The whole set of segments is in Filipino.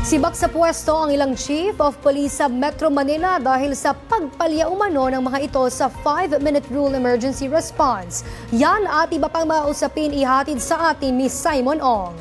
Sibak sa pwesto ang ilang chief of police sa Metro Manila dahil sa pagpalya umano ng mga ito sa 5-minute rule emergency response. Yan at iba pang mausapin ihatid sa atin ni Simon Ong.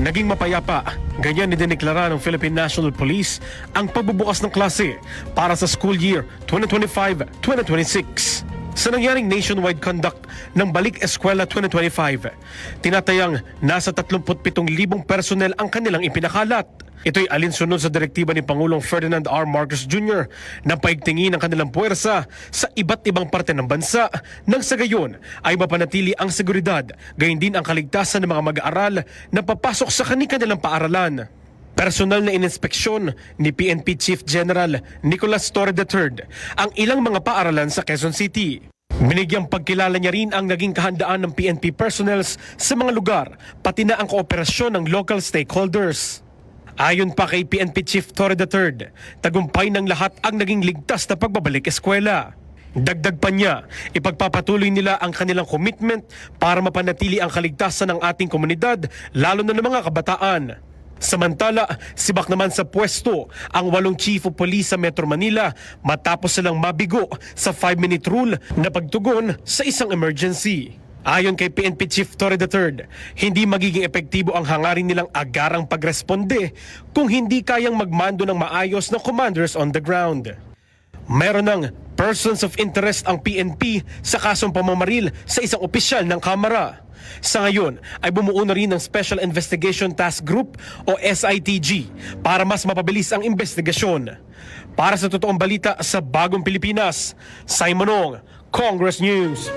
Naging mapayapa, ganyan idineklara ng Philippine National Police ang pagbubukas ng klase para sa school year 2025-2026. Sa nangyaring nationwide conduct ng Balik Eskwela 2025, tinatayang nasa 37,000 personnel ang kanilang ipinakalat. Ito'y alinsunod sa direktiba ni Pangulong Ferdinand R. Marcos Jr. na paigtingin ang kanilang puwersa sa iba't ibang parte ng bansa nang sa gayon ay mapanatili ang seguridad, gayon din ang kaligtasan ng mga mag-aaral na papasok sa kanilang paaralan. Personal na ininspeksyon ni PNP Chief General Nicolas Torre III ang ilang mga paaralan sa Quezon City. Binigyang pagkilala niya rin ang naging kahandaan ng PNP personnels sa mga lugar, pati na ang kooperasyon ng local stakeholders. Ayon pa kay PNP Chief Torre III, tagumpay ng lahat ang naging ligtas na pagbabalik eskwela. Dagdag pa niya, ipagpapatuloy nila ang kanilang commitment para mapanatili ang kaligtasan ng ating komunidad, lalo na ng mga kabataan. Samantala, sibak naman sa pwesto ang 8 chief of police sa Metro Manila matapos silang mabigo sa 5-minute rule na pagtugon sa isang emergency. Ayon kay PNP Chief Torre III, hindi magiging epektibo ang hangarin nilang agarang pagresponde kung hindi kayang magmando ng maayos na commanders on the ground. Meron ng persons of interest ang PNP sa kasong pamamaril sa isang opisyal ng Kamara. Sa ngayon ay bumuo na rin ng Special Investigation Task Group o SITG para mas mapabilis ang investigasyon. Para sa totoong balita sa Bagong Pilipinas, Simon Ong, Congress News.